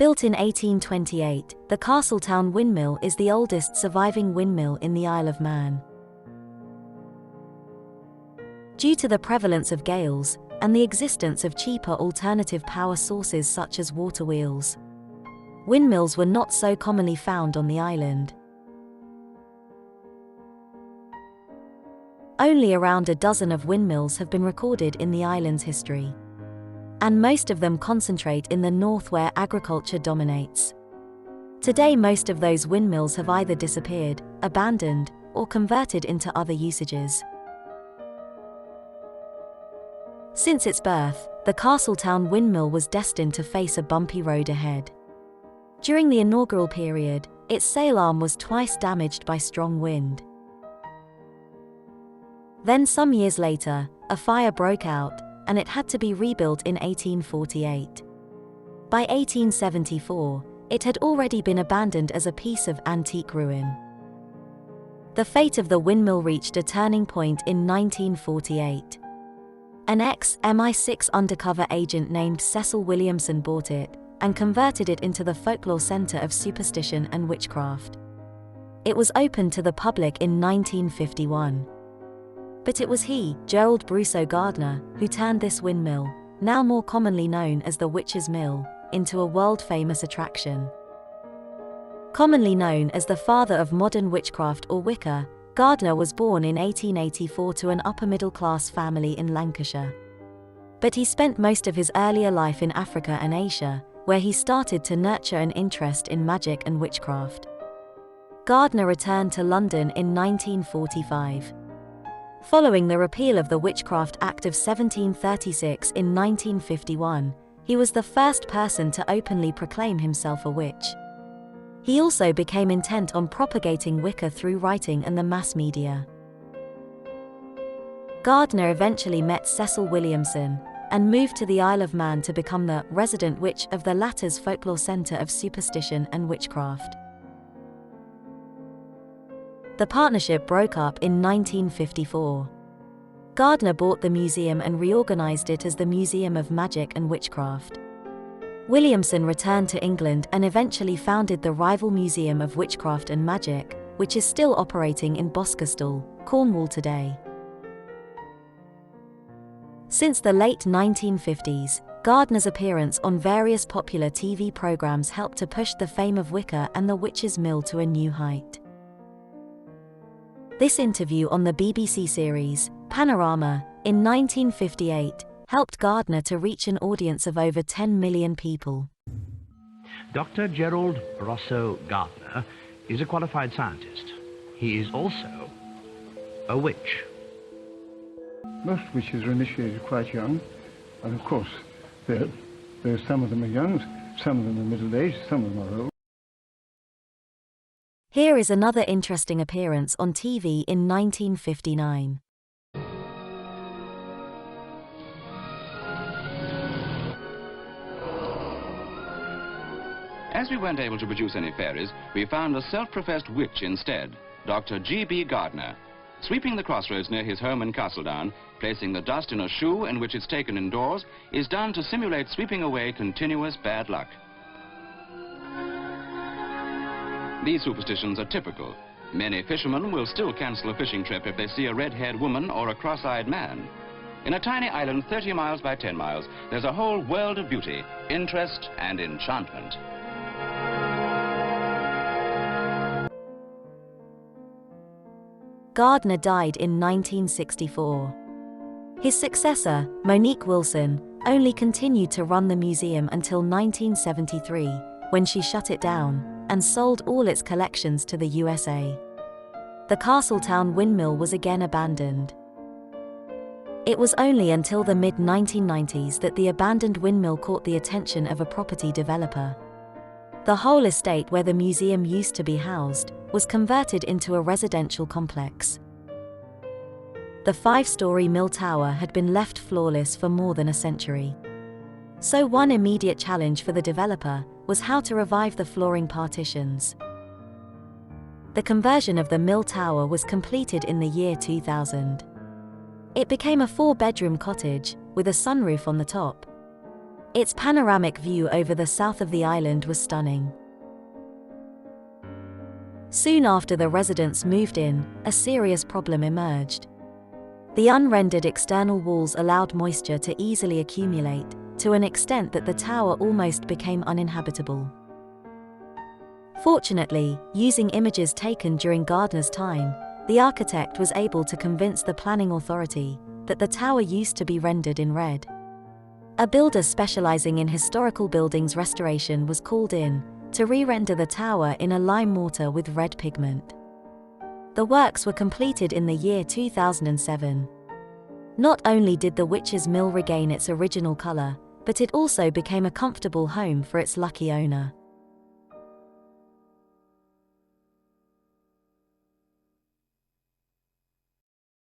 Built in 1828, the Castletown Windmill is the oldest surviving windmill in the Isle of Man. Due to the prevalence of gales, and the existence of cheaper alternative power sources such as water wheels, windmills were not so commonly found on the island. Only around a dozen of windmills have been recorded in the island's history, and most of them concentrate in the north where agriculture dominates. Today most of those windmills have either disappeared, abandoned, or converted into other usages. Since its birth, the Castletown Windmill was destined to face a bumpy road ahead. During the inaugural period, its sail arm was twice damaged by strong wind. Then some years later, a fire broke out, and it had to be rebuilt in 1848. By 1874, it had already been abandoned as a piece of antique ruin. The fate of the windmill reached a turning point in 1948. An ex-MI6 undercover agent named Cecil Williamson bought it, and converted it into the folklore center of superstition and witchcraft. It was opened to the public in 1951. But it was he, Gerald Brusso Gardner, who turned this windmill, now more commonly known as the Witch's Mill, into a world-famous attraction. Commonly known as the father of modern witchcraft or Wicca, Gardner was born in 1884 to an upper-middle-class family in Lancashire. But he spent most of his earlier life in Africa and Asia, where he started to nurture an interest in magic and witchcraft. Gardner returned to London in 1945. Following the repeal of the Witchcraft Act of 1736 in 1951, he was the first person to openly proclaim himself a witch. He also became intent on propagating Wicca through writing and the mass media. Gardner eventually met Cecil Williamson, and moved to the Isle of Man to become the resident witch of the latter's folklore centre of superstition and witchcraft. The partnership broke up in 1954. Gardner bought the museum and reorganized it as the Museum of Magic and Witchcraft. Williamson returned to England and eventually founded the rival Museum of Witchcraft and Magic, which is still operating in Boscastle, Cornwall today. Since the late 1950s, Gardner's appearance on various popular TV programs helped to push the fame of Wicca and the Witch's Mill to a new height. This interview on the BBC series, Panorama, in 1958, helped Gardner to reach an audience of over 10 million people. Dr. Gerald Brusso Gardner is a qualified scientist. He is also a witch. Most witches are initiated quite young, and of course, some of them are young, some of them are middle-aged, some of them are old. Here is another interesting appearance on TV in 1959. As we weren't able to produce any fairies, we found a self-professed witch instead, Dr. G.B. Gardner, sweeping the crossroads near his home in Castletown, placing the dust in a shoe in which it's taken indoors, is done to simulate sweeping away continuous bad luck. These superstitions are typical. Many fishermen will still cancel a fishing trip if they see a red-haired woman or a cross-eyed man. In a tiny island 30 miles by 10 miles, there's a whole world of beauty, interest, and enchantment. Gardner died in 1964. His successor, Monique Wilson, only continued to run the museum until 1973, when she shut it down and sold all its collections to the USA. The Castletown Windmill was again abandoned. It was only until the mid-1990s that the abandoned windmill caught the attention of a property developer. The whole estate where the museum used to be housed was converted into a residential complex. The 5-story mill tower had been left floorless for more than a century. So one immediate challenge for the developer was how to revive the flooring partitions. The conversion of the mill tower was completed in the year 2000. It became a 4-bedroom cottage, with a sunroof on the top. Its panoramic view over the south of the island was stunning. Soon after the residents moved in, a serious problem emerged. The unrendered external walls allowed moisture to easily accumulate, to an extent that the tower almost became uninhabitable. Fortunately, using images taken during Gardner's time, the architect was able to convince the planning authority that the tower used to be rendered in red. A builder specializing in historical buildings restoration was called in to re-render the tower in a lime mortar with red pigment. The works were completed in the year 2007. Not only did the Witch's Mill regain its original color, but it also became a comfortable home for its lucky owner.